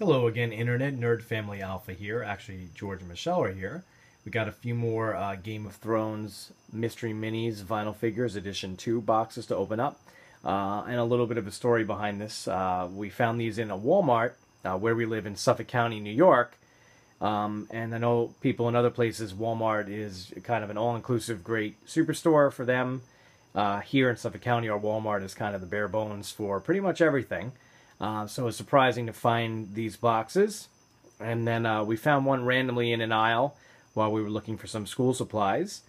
Hello again, Internet Nerd Family Alpha here. Actually, George and Michelle are here. We got a few more Game of Thrones Mystery Minis Vinyl Figures Edition 2 boxes to open up. And a little bit of a story behind this. We found these in a Walmart where we live in Suffolk County, New York. And I know people in other places, Walmart is kind of an all-inclusive great superstore for them. Here in Suffolk County, our Walmart is kind of the bare bones for pretty much everything. So it's surprising to find these boxes. And then we found one randomly in an aisle while we were looking for some school supplies.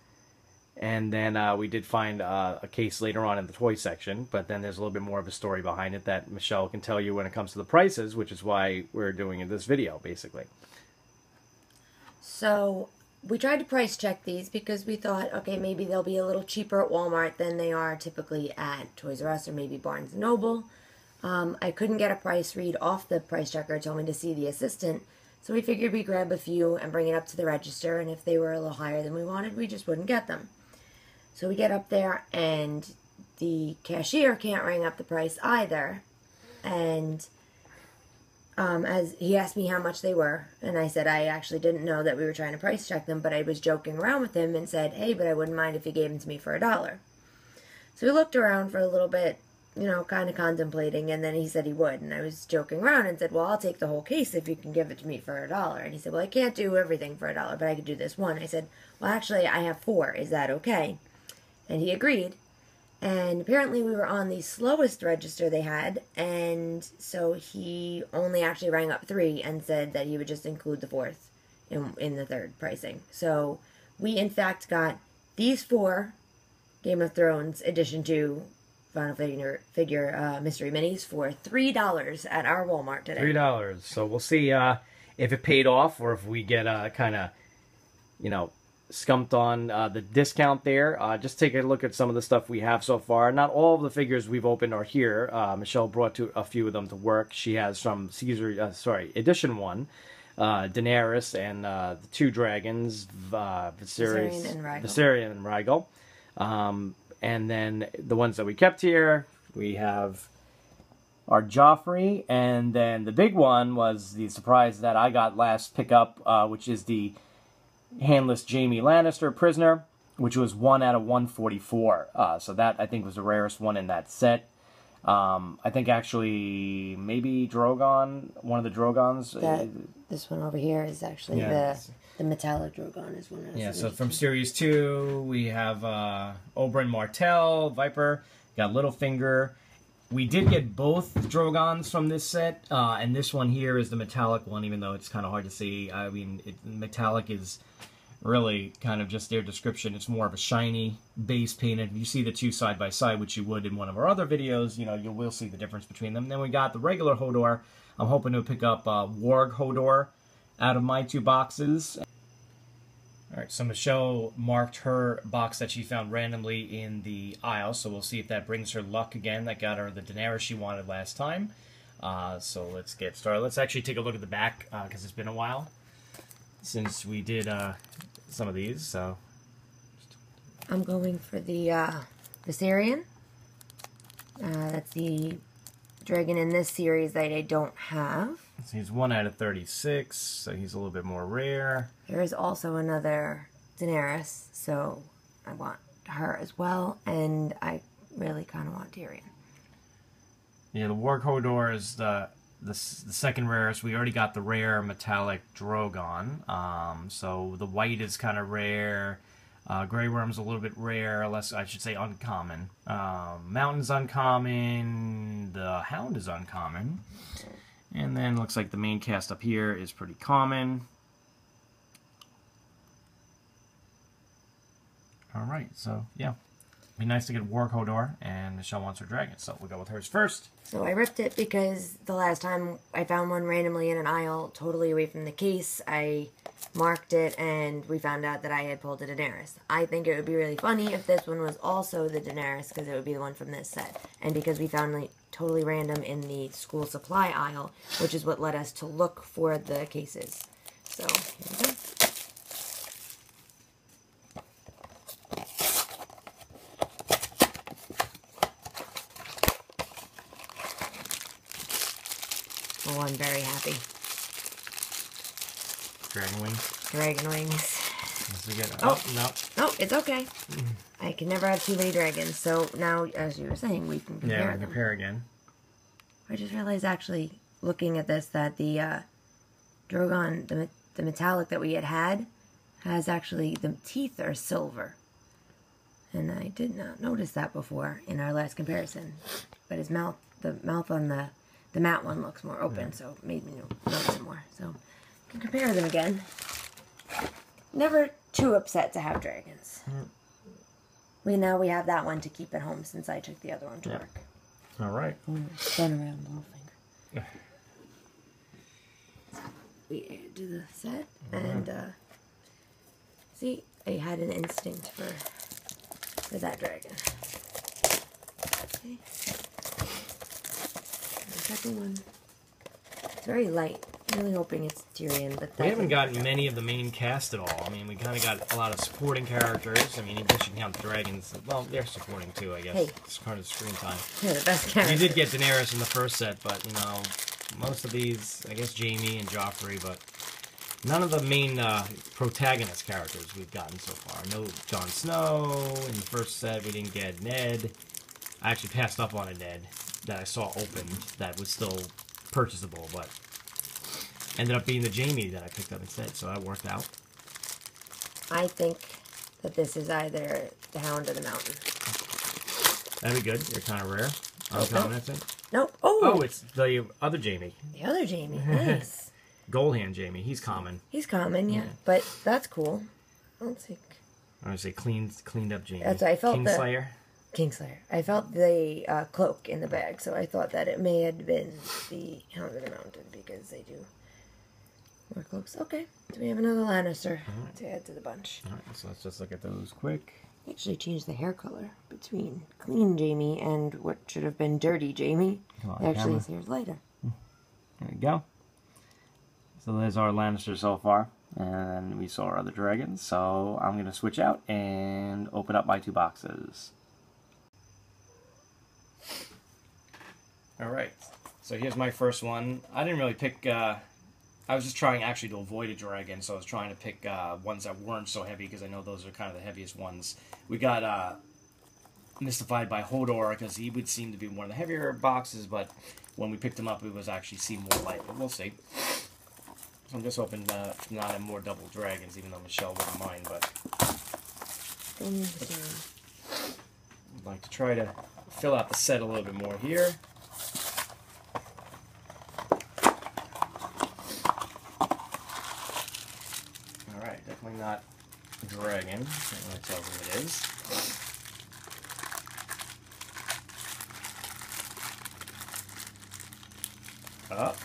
And then we did find a case later on in the toy section. But then there's a little bit more of a story behind it that Michelle can tell you when it comes to the prices, which is why we're doing this video, basically. So we tried to price check these because we thought, okay, maybe they'll be a little cheaper at Walmart than they are typically at Toys R Us or maybe Barnes & Noble. I couldn't get a price read off the price checker. It told me to see the assistant. So we figured we'd grab a few and bring it up to the register, and if they were a little higher than we wanted, we just wouldn't get them. So we get up there, and the cashier can't ring up the price either. And as he asked me how much they were, and I said I actually didn't know that we were trying to price check them, but I was joking around with him and said, hey, but I wouldn't mind if you gave them to me for $1. So we looked around for a little bit, you know, kind of contemplating, and then he said he would, and I was joking around and said, well, I'll take the whole case if you can give it to me for $1. And he said, well, I can't do everything for $1, but I could do this one. I said, well, actually, I have 4. Is that okay? And he agreed. And apparently we were on the slowest register they had, and so he only actually rang up 3 and said that he would just include the 4th in the 3rd pricing. So we, in fact, got these 4 Game of Thrones Edition 2 Final figure mystery minis for $3 at our Walmart today. $3. So we'll see if it paid off or if we get kind of, you know, skumped on the discount there. Just take a look at some of the stuff we have so far. Not all of the figures we've opened are here. Michelle brought a few of them to work. She has from Edition 1, Daenerys and the 2 dragons, Viserion and Rhaegal. And then the ones that we kept here, we have our Joffrey, and then the big one was the surprise that I got last pickup, which is the handless Jaime Lannister prisoner, which was 1 out of 144. So that, I think, was the rarest one in that set. I think actually maybe Drogon, one of the Drogons. This one over here is actually the metallic Drogon is one. Yeah, so from Series 2, we have Oberyn Martell, Viper, got Littlefinger. We did get both Drogons from this set, and this one here is the metallic one, even though it's kind of hard to see. I mean, metallic is really kind of just their description. It's more of a shiny base painted. You see the 2 side by side, which you would in one of our other videos. You know, you will see the difference between them. Then we got the regular Hodor. I'm hoping to pick up Warg Hodor out of my 2 boxes. Alright, so Michelle marked her box that she found randomly in the aisle, so we'll see if that brings her luck again. That got her the Daenerys she wanted last time. So let's get started. Let's actually take a look at the back, because it's been a while since we did some of these. So I'm going for the Viserion. That's the dragon in this series that I don't have. So he's 1 out of 36, so he's a little bit more rare. There is also another Daenerys, so I want her as well, and I really kind of want Tyrion. Yeah, the Warg Hodor is the second rarest. We already got the rare metallic Drogon, so the white is kind of rare. Grey Worm's a little bit rare, less, I should say, uncommon. Mountain's uncommon. The Hound is uncommon. And then looks like the main cast up here is pretty common. Alright, so yeah. Be nice to get Warg Hodor, and Michelle wants her dragon, so we'll go with hers first. So I ripped it because the last time I found one randomly in an aisle, totally away from the case, I marked it, and we found out that I had pulled a Daenerys. I think it would be really funny if this one was also the Daenerys, because it would be the one from this set. And because we found it totally random in the school supply aisle, which is what led us to look for the cases. So, here we go. Oh, I'm very happy. Dragon wings. Dragon wings. Oh, no. Oh, it's okay. I can never have too many dragons. So now, as you were saying, we can compare Yeah, we can them. compare again. I just realized, actually, looking at this, that the Drogon, the metallic that we had, has actually, the teeth are silver. And I did not notice that before in our last comparison. But his mouth, the mouth on the matte one looks more open, so it made me notice it more. So, we can compare them again. Never too upset to have dragons. Now we have that one to keep at home since I took the other one to work. All right. Spun around little finger. We add to the set, and see, I had an instinct for that dragon. Okay. The second one. It's very light. I'm really hoping it's Tyrion, but we haven't gotten many of the main cast at all. I mean, we kind of got a lot of supporting characters. I mean, in addition to count the dragons. Well, they're supporting too, I guess. Hey. It's part of the screen time. They're the best characters. You did get Daenerys in the first set, but, you know, most of these, I guess Jaime and Joffrey, but none of the main protagonist characters we've gotten so far. No Jon Snow. In the first set, we didn't get Ned. I actually passed up on a Ned that I saw opened that was still purchasable, but ended up being the Jaime that I picked up instead, so that worked out. I think that this is either the Hound or the Mountain. That'd be good. They're kind of rare. Uncommon, I think. Nope. Oh! Oh, it's the other Jaime. The other Jaime. Nice. Goldhand Jaime. He's common. He's common, yeah. But that's cool. I don't think... I would say cleaned up Jaime. That's what I felt. Kingslayer. Kingslayer. I felt the cloak in the bag, so I thought that it may have been the Hound of the Mountain, because they do more cloaks. Okay, so we have another Lannister to add to the bunch. Alright, so let's just look at those quick. Actually changed the hair color between clean Jaime and what should have been dirty Jaime. Actually, his hair's lighter. There we go. So there's our Lannister so far. And we saw our other dragons. So I'm going to switch out and open up my 2 boxes. Alright, so here's my first one. I didn't really pick... I was just trying actually to avoid a dragon, so I was trying to pick ones that weren't so heavy, because I know those are kind of the heaviest ones. We got mystified by Hodor, because he would seem to be one of the heavier boxes, but when we picked him up, it was actually seemed more light, but we'll see. So I'm just hoping to not have more double dragons, even though Michelle wouldn't mind, but I'd like to try to fill out the set a little bit more here. Definitely not a dragon. Can't really tell who it is. Oh,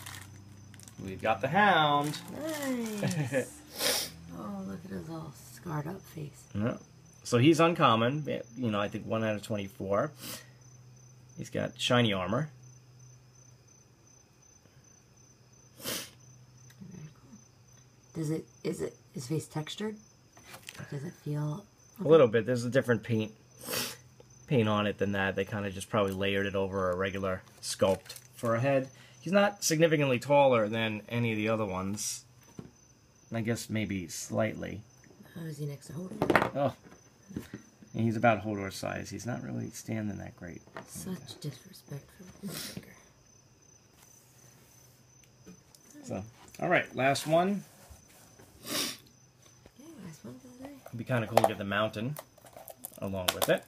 we've got the Hound. Nice. Oh, look at his all scarred up face. Yeah. So he's uncommon. You know, I think 1 out of 24. He's got shiny armor. Is his face textured? Does it feel... A little bit. There's a different paint on it than that. They kind of just probably layered it over a regular sculpt for a head. He's not significantly taller than any of the other ones. I guess maybe slightly. How is he next to Hodor? Oh. And he's about Hodor's size. He's not really standing that great. Such disrespect for the figure. So, alright, last one. It'd be kind of cool to get the Mountain along with it.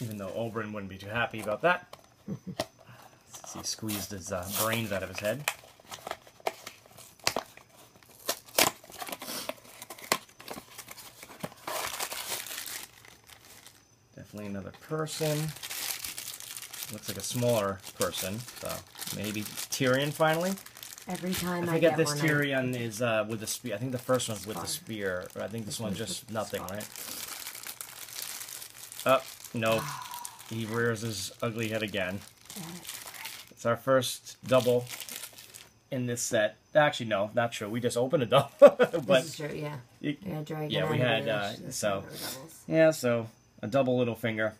Even though Oberyn wouldn't be too happy about that. He squeezed his brains out of his head. Definitely another person. Looks like a smaller person, so maybe Tyrion finally. Every time I forget this Tyrion is with the spear. I think the first one's with the spear. I think this one's just nothing, right? Oh, nope. He rears his ugly head again. It's our first double in this set. Actually, no, not true. We just opened a double. But this is true, yeah. Dragon. Yeah, we had, so, yeah, so a double little finger.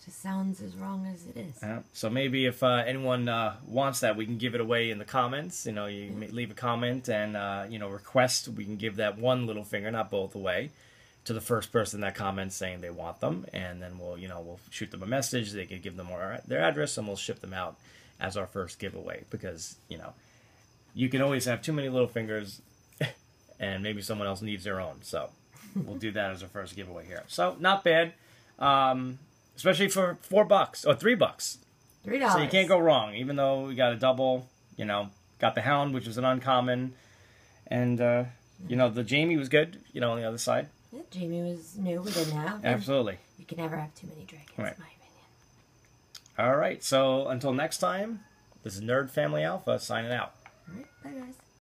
Just sounds as wrong as it is. So maybe if anyone wants that, we can give it away in the comments. You know, you may leave a comment and, you know, request. We can give that one little finger, not both, away to the first person that comments saying they want them. And then we'll, you know, we'll shoot them a message. They can give them their address and we'll ship them out as our first giveaway. Because, you know, you can always have too many little fingers and maybe someone else needs their own. So we'll do that as our first giveaway here. So not bad. Especially for $4 or $3. $3. So you can't go wrong, even though we got a double, you know, got the Hound, which was an uncommon, and, you know, the Jamie was good, you know, on the other side. Yeah, Jamie was new, we didn't have. Absolutely. You can never have too many dragons, Right. in my opinion. All right, so until next time, this is Nerd Family Alpha signing out. All right, bye guys.